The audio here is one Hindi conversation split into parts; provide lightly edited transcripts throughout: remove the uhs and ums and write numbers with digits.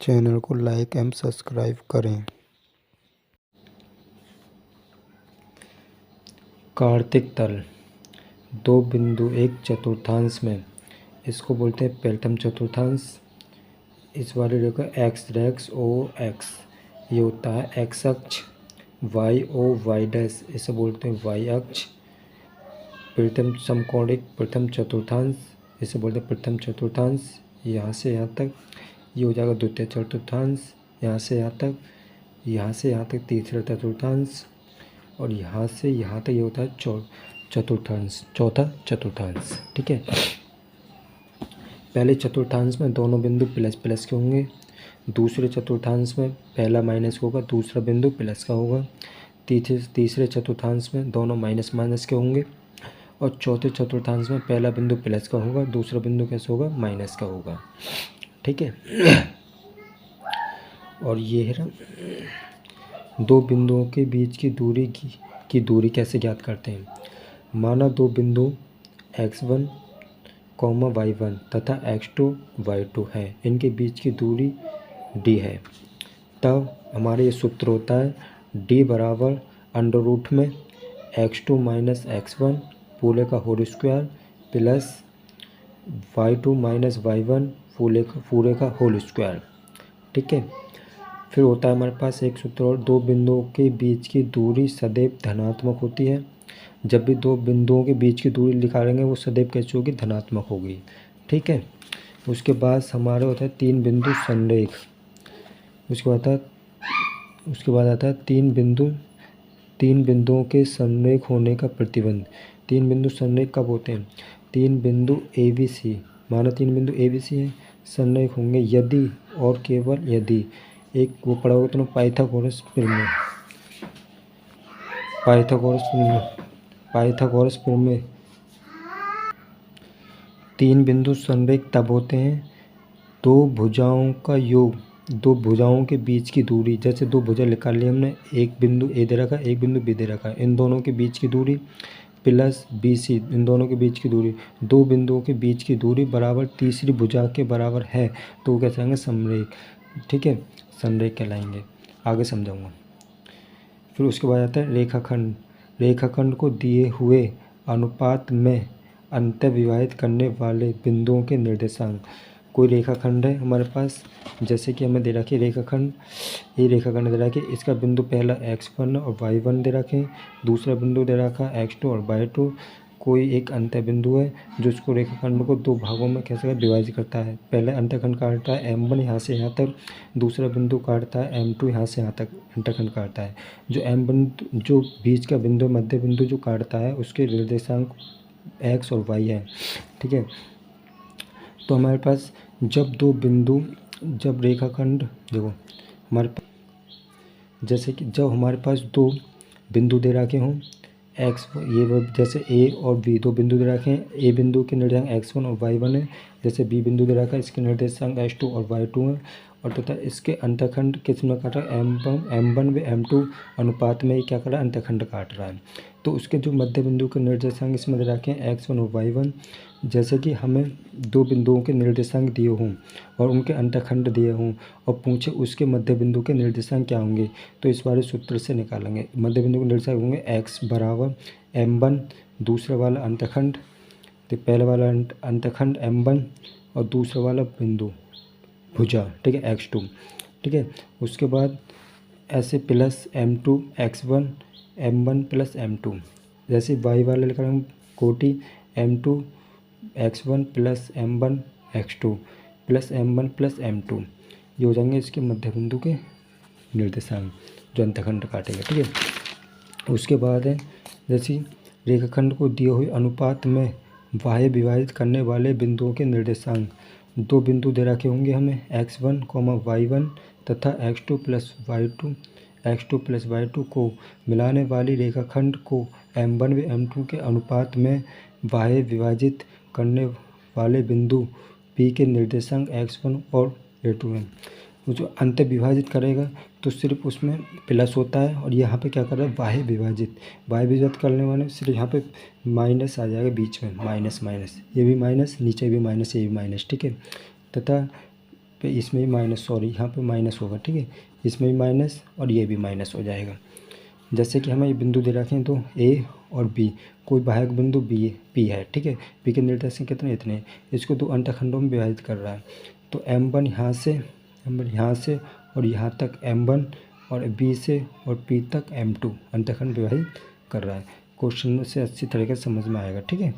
चैनल को लाइक एवं सब्सक्राइब करें। कार्तिक तल दो बिंदु एक चतुर्थांश में, इसको बोलते हैं प्रथम चतुर्थांश। इस वाले रेखा एक्स डैश ओ एक्स, ये होता है एक्स अक्ष। वाई ओ वाई डैश, इसे बोलते हैं वाई अक्ष। प्रथम समकोणिक प्रथम चतुर्थांश, इसे बोलते हैं प्रथम चतुर्थांश। यहाँ से यहाँ तक ये हो जाएगा द्वितीय चतुर्थांश, यहाँ से यहाँ तक, यहाँ से यहाँ तक तीसरा चतुर्थांश, और यहाँ से यहाँ तक ये होता है चतुर्थांश, चौथा चतुर्थांश। ठीक है, पहले चतुर्थांश में दोनों बिंदु प्लस प्लस के होंगे। दूसरे चतुर्थांश में पहला माइनस होगा, दूसरा बिंदु प्लस का होगा। तीसरे चतुर्थांश में दोनों माइनस माइनस के होंगे। और चौथे चतुर्थांश में पहला बिंदु प्लस का होगा, दूसरा बिंदु कैसे होगा, माइनस का होगा। ठीक है, और ये है दो बिंदुओं के बीच की दूरी कैसे ज्ञात करते हैं। माना दो बिंदु x1, y1 तथा x2, y2 है, इनके बीच की दूरी d है। तब हमारे ये सूत्र होता है d बराबर अंडर रूट में x2 माइनस x1 पूरे का whole square plus y2 minus y1 पूरे का होल स्क्वायर। ठीक है, फिर होता है हमारे पास एक सूत्र और, दो बिंदुओं के बीच की दूरी सदैव धनात्मक होती है। जब भी दो बिंदुओं के बीच की दूरी निकालेंगे वो सदैव कैसी होगी, धनात्मक होगी। ठीक है, उसके बाद हमारे होता है तीन बिंदु संरेख। उसके बाद आता है तीन बिंदुओं के संरेख होने का प्रतिबंध। तीन बिंदु संरेख कब होते हैं, तीन बिंदु ABC, माना तीन बिंदु ABC हैं, संरेख होंगे यदि और केवल यदि एक वो पढ़ा होगा तो पाइथागोरस प्रमेय, पाइथागोरस प्रमेय। तीन बिंदु संरेख तब होते हैं दो भुजाओं का योग, दो भुजाओं के बीच की दूरी, जैसे दो भुजा निकाल ली हमने, एक बिंदु ए दे रखा, एक बिंदु बी दे रखा, इन दोनों के बीच की दूरी प्लस BC, इन दोनों के बीच की दूरी, दो बिंदुओं के बीच की दूरी बराबर तीसरी भुजा के बराबर है, तो वो कैसे आएंगे, समरेख। ठीक है, संरेख कहलाएंगे, आगे समझाऊंगा। फिर उसके बाद आता है रेखाखंड। रेखाखंड को दिए हुए अनुपात में अंतर विभाजित करने वाले बिंदुओं के निर्देशांक। कोई रेखाखंड है हमारे पास, जैसे कि हमें दे रखी रेखाखंड, ये रेखाखंड दे रखी, इसका बिंदु पहला x1 और y1 दे रखे, दूसरा बिंदु दे रखा x2 और y2। कोई एक अंतर बिंदु है जो इसको रेखाखंड को दो भागों में कैसे विभाजित करता है। पहले अंतखंड काटता है M1 यहाँ से यहाँ तक, दूसरा बिंदु काटता है M2 यहाँ से यहाँ तक, अंतखंड काटता है। जो M1 जो बीच का बिंदु, मध्य बिंदु जो काटता है, उसके निर्देशांक x और y है। ठीक है, तो हमारे पास जब रेखाखंड देखो हमारे पास, जैसे कि जब हमारे पास दो बिंदु दे रखे हों x, ये जैसे a और b दो बिंदु दे रखे हैं, a बिंदु के निर्देशांक x1 और y1 है, जैसे b बिंदु दे रखा है, इसके निर्देशांक x2 और y2 है, और तथा इसके अंतखंड किस में काट रहा है, M1 व M2 अनुपात में क्या कर रहा है, अंतखंड काट रहा है। तो उसके जो मध्य बिंदु के निर्देशांक इसमें दे रखे हैं x1 और y1। जैसे कि हमें दो बिंदुओं के निर्देशांक दिए हों और उनके अंतखंड दिए हों और पूछे उसके मध्य बिंदु के निर्देशांक क्या होंगे, तो इस वाले सूत्र से निकालेंगे। मध्य बिंदु के निर्देशांक होंगे x बराबर M1, दूसरा वाला अंतखंड, तो पहले वाला अंतखंड M1 और दूसरा वाला बिंदु भुजा, ठीक है, x2। ठीक है, उसके बाद ऐसे plus M2 x1 M1 plus M2, जैसे y वाले लिखा हम कोटि M2 x1 plus M1 x2 plus M1 plus M2, ये हो जाएंगे इसके मध्य बिंदु के निर्देशांक जो अंतखंड काटेंगे। ठीक है, उसके बाद है जैसे रेखाखंड को दिए हुए अनुपात में बाह्य विभाजित करने वाले बिंदुओं के निर्देशांक। दो बिंदु दे रखे होंगे हमें x1, y1 तथा x2 प्लस y2 को मिलाने वाली रेखाखंड को M1 व M2 के अनुपात में बाह्य विभाजित करने वाले बिंदु P के निर्देशांक x1 और a2 हैं। वो जो अंतर विभाजित करेगा तो सिर्फ उसमें प्लस होता है, और यहाँ पे क्या कर रहा है, बाह्य विभाजित करने वाले सिर्फ यहाँ पे माइनस आ जाएगा बीच में, माइनस, ये भी माइनस, नीचे भी माइनस, ये भी माइनस। ठीक है, तथा पे इसमें भी माइनस, सॉरी यहाँ पे माइनस होगा, ठीक है, इसमें भी माइनस और ये भी माइनस हो जाएगा। जैसे कि हमें ये बिंदु दे रखे हैं तो ए और बी, कोई बाह्य बिंदु बी पी है, ठीक है, पी के निर्देशांक कितने इतने, इसको दो अंतखंडों में विभाजित कर रहा है। तो M1 यहाँ से, M1 यहाँ से और यहाँ तक M1, और बी से और पी तक M2 अंतखंड विभाजित कर रहा है। क्वेश्चन से अच्छी तरीके से समझ में आएगा, ठीक है।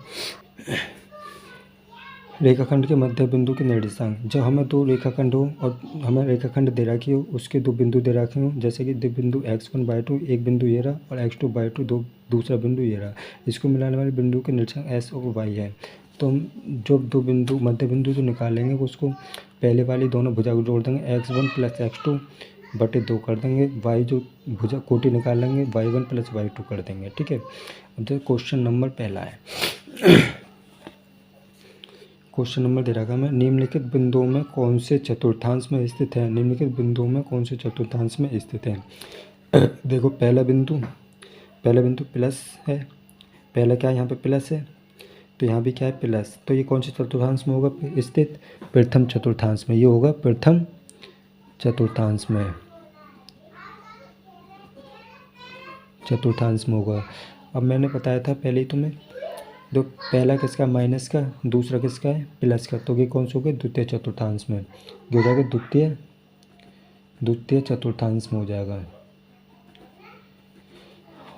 रेखाखंड के मध्य बिंदु के निर्देशांक, जब हमें दो रेखाखंड हो और हमें रेखाखंड दे रखी हो, उसके दो बिंदु दे रखे हो, जैसे कि दो बिंदु x1/2 एक बिंदु ये रहा और x2/2 दो दूसरा बिंदु ये रहा, इसको मिलाने वाले बिंदु के निर्देशांक s और y है। तो हम जो दो बिंदु मध्य बिंदु जो निकालेंगे उसको पहले वाली दोनों भुजा को जोड़ देंगे, x1 + x2 बटे 2 कर देंगे, y जो भुजा कोटि निकाल लेंगे y1 + y2 कर देंगे, ठीक है। अब देखो क्वेश्चन नंबर पहला है। क्वेश्चन नंबर दे रखा है, निम्नलिखित बिंदुओं में कौन से चतुर्थांश में स्थित है, निम्नलिखित बिंदुओं में कौन से चतुर्थांश में स्थित है। देखो पहला बिंदु प्लस है, पहला क्या है यहाँ पे प्लस है, तो यहाँ भी क्या है प्लस, तो ये कौन से चतुर्थांश में होगा स्थित, प्रथम चतुर्थांश में, ये होगा प्रथम चतुर्थांश में, चतुर्थांश में होगा। अब मैंने बताया था पहले ही तुम्हें, जो पहला किसका माइनस का, दूसरा किसका है प्लस का, तो ये कौन सा हो गया द्वितीय चतुर्थांश में, ये हो जाएगा द्वितीय चतुर्थांश में हो जाएगा।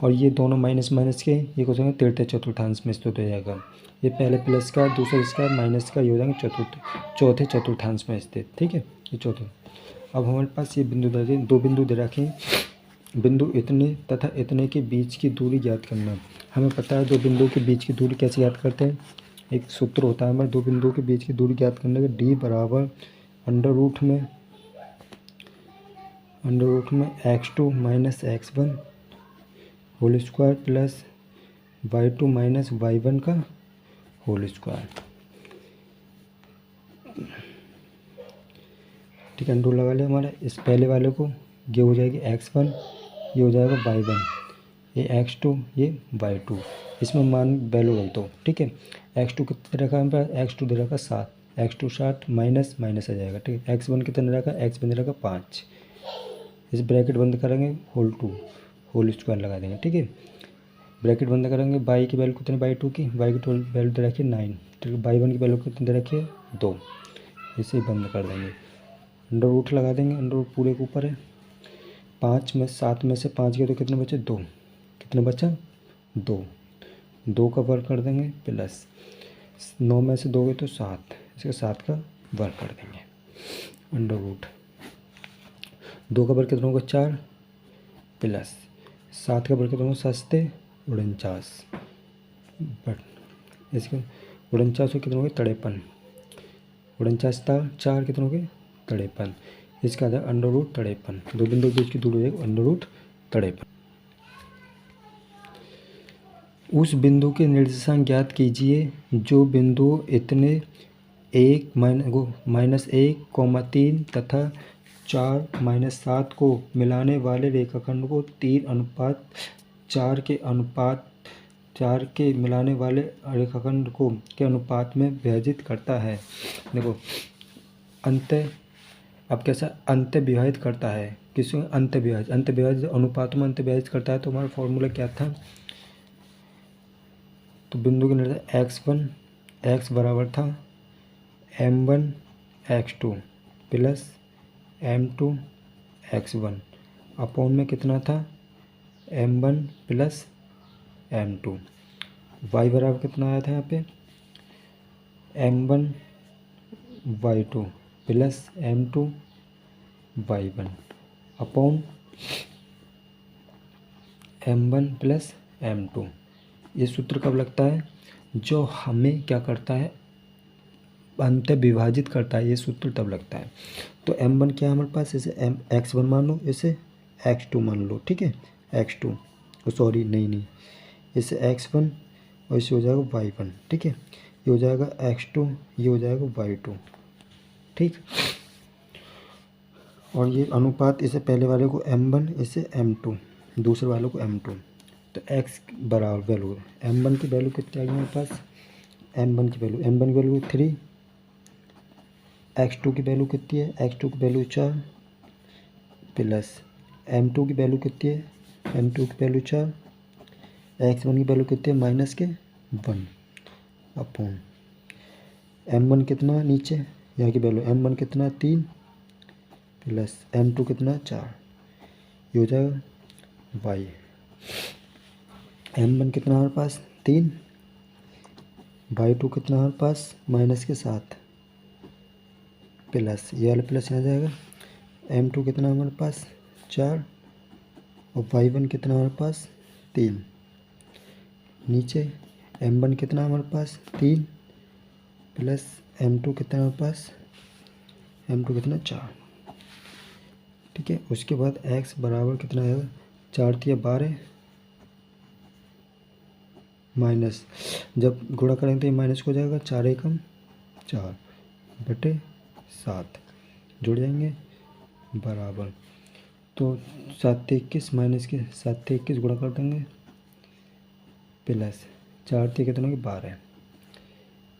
और ये दोनों माइनस माइनस के, ये कौन सा होगा तृतीय चतुर्थांश में स्थित हो जाएगा। ये पहले प्लस का, दूसरा इसका माइनस का, ये हो जाएगा चौथे चतुर्थांश में स्थित, ठीक है, ये चौथे। अब हमारे पास ये बिंदु दे, दो बिंदु दे रखे हैं, बिंदु इतने तथा इतने के बीच की दूरी ज्ञात करना। हमें पता है दो बिंदुओं के बीच की दूरी कैसे ज्ञात करते हैं, एक सूत्र होता है हमारे दो बिंदुओं के बीच की दूरी ज्ञात करने का, d बराबर अंडर रूट में x2 - x1 whole square plus y2 - y1 का होल स्क्वायर, ठीक है, अंडर लगा लिया हमारा। इस पहले वाले को ये हो जाएगी x1, ये हो जाएगा y1, ये x2, ये y2, इसमें मान वैल्यू रख दो, ठीक है। x2 कितना रखा है हमारे पास, x2 दे रखा 7, x2 7 माइनस माइनस आ जाएगा, ठीक है। x1 कितना रखा, x1 दे रखा 5, इस ब्रैकेट बंद करेंगे होल स्क्वायर लगा देंगे, ठीक है। ब्रैकेट बंद करेंगे, y की वैल्यू कितनी, y2 की, y की वैल्यू दे रखी है 9, ठीक है, y1 की वैल्यू कितनी दे रखी है 2, इसे बंद कर देंगे, अंडर रूट लगा देंगे, अंडर रूट पूरे के ऊपर है, 7 में से 5 गए तो कितने बचे 2, कितने बचा 2 का वर्ग कर देंगे प्लस 9 में से 2 गए तो 7, इसके 7 का वर्ग कर देंगे, अंडर रूट 2 का वर्ग कितना होगा 4 प्लस 7 का वर्ग कितना होगा 7 49, बट इसके 49 कितने हो गए 53, 49 4 कितने हो गए 53, इसका आधा अंडर रूट 53, दो बिंदु के बीच की दूरी है अंडर रूट 53। उस बिंदु के निर्देशांक ज्ञात कीजिए जो बिंदु इतने 1 -1, 3 तथा 4 - 7 को मिलाने वाले रेखाखंड को 3:4 के मिलाने वाले रेखाखंड को के अनुपात में विभाजित करता है। देखो अब कैसा अंत विभाजित करता है, किसी अंत विभाजित अनुपातों में अंत विभाजित करता है, तो हमारा फॉर्मूला क्या था, तो बिंदु के निर्देशांक x1 x बराबर था m1 x2 plus m2 x1 upon में कितना था m1 प्लस m2, y बराबर कितना आया था यहाँ पे m1 y2 plus m2 y1 upon m1 plus m2। ये सूत्र कब लगता है, जो हमें क्या करता है अंत विभाजित करता है, ये सूत्र तब लगता है। तो m1 क्या है हमारे पास, इसे x1 मान लो, इसे x2 मान लो, ठीक है, x2 सॉरी नहीं इसे x1 और इसे हो जाएगा y1, ठीक है, ये हो जाएगा x2, ये हो जाएगा y2, ठीक। और ये अनुपात, इसे पहले वाले को m1, इसे m2, दूसरे वाले को m2, तो x बराबर वैल्यू m1 की वैल्यू कितनी आ गई हमारे पास, m1 की वैल्यू 3 x2 की वैल्यू कितनी है, x2 की वैल्यू 4 प्लस m2 की वैल्यू कितनी है, m2 की वैल्यू 4, x1 की वैल्यू कितनी है माइनस के 1 अपॉन m1 कितना नीचे यहाँ की वैल्यू m1 कितना 3 प्लस m2 कितना 4, ये हो जाएगा y। m1 कितना हमारे पास 3, y2 कितना हमारे पास माइनस के 7 प्लस ये वाला प्लस यहाँ जाएगा, m2 कितना हमारे पास 4 और y1 कितना हमारे पास 3, नीचे m1 कितना हमारे पास 3 प्लस m2 कितना हमारे पास, m2 कितना 4, ठीक है। उसके बाद x बराबर कितना आएगा 4 तिया 12 माइनस, जब गुणा करेंगे तो ये माइनस हो जाएगा, 4 एकम 4 बटे 7 जुड़ जाएंगे बराबर, तो 7 ते 21 माइनस के 7 ते 21 गुणा कर देंगे प्लस 4 ते कितना हो गया 12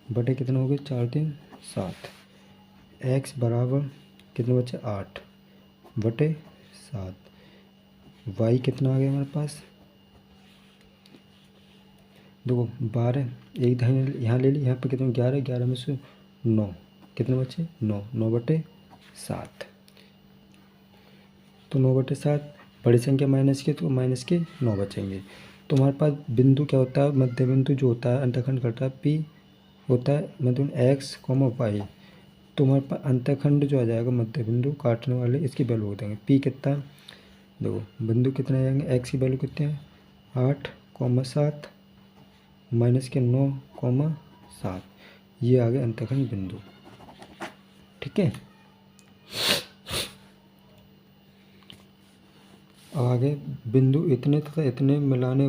बटे कितना हो गया 4 3 7, x बराबर कितने बचे 8 बटे 7, y कितना आ गया हमारे पास, देखो 12 एक दाहिने यहाँ ले ली, यहाँ पे कितना 11, 11 में से 9 कितने बचे 9, 9 बटे 7, तो 9 बटे 7 बड़ी संख्या माइनस के तो माइनस के 9 बचेंगे। तो हमारे पास बिंदु क्या होता है, मध्य बिंदु जो होता है अंतखंड करता है P होता है मतलब x, y, तो हमारे पास अंतखंड जो आ जाएगा मध्य बिंदु काटने वाले इसकी वैल्यू हो देंगे P कितना, देखो बिंदु कितने आएंगे, x की वैल्यू कितने हैं 8, 7 माइनस के 9, 7, ये आ गया अंतखंड बिंदु, ठीक है। आगे बिंदु इतने तथा इतने मिलाने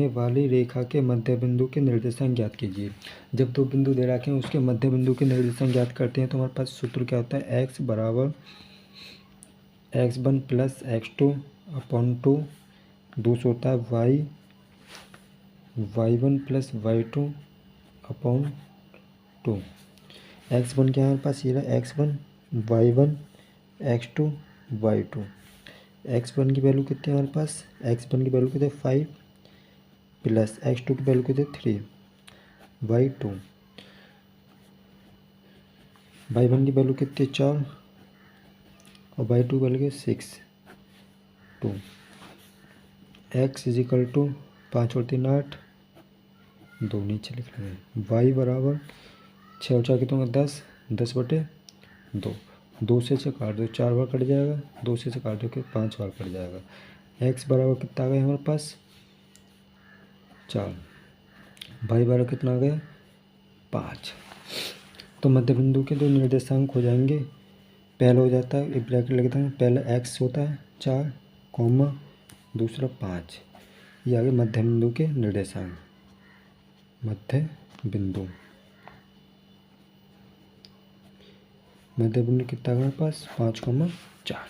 वाली रेखा के मध्य बिंदु के निर्देशांक ज्ञात कीजिए। जब दो बिंदु दे रखे हैं उसके मध्य बिंदु के निर्देशांक ज्ञात करते हैं तो हमारे पास सूत्र क्या होता है, x बराबर x1 प्लस x2 अपॉन 2, दूसरा होता है y1 plus y2 upon 2। x1 क्या है हमारे पास, ये रहा x1, y1, x2, y2। x1 की वैल्यू कितनी है हमारे पास, x1 की वैल्यू कितनी है 5 प्लस x2 की वैल्यू कितनी है 3, y1 की वैल्यू कितनी है 4 और y2 की value 6, 2, x is equal to 5 और 3 8, 2 नीचे लिख रहे हैं, y बराबर 6 और 4 कितने होंगे 10, 10 बटे 2, 2 से काट दो 4 बार कट जाएगा, 2 से काट दो कि 5 बार कट जाएगा। x बराबर कितना आ गया हमारे पास 4, y बराबर कितना आ गया 5। तो मध्य बिंदु के दो निर्देशांक हो जाएंगे, पहला हो जाता है एक ब्रैकेट लगता है, पहला x होता है 4 कॉमा दूसरा 5, ये आगे मध्य बिंदु के निर्देशांक, मध्य बिंदु कितना हमारे पास 5, 4।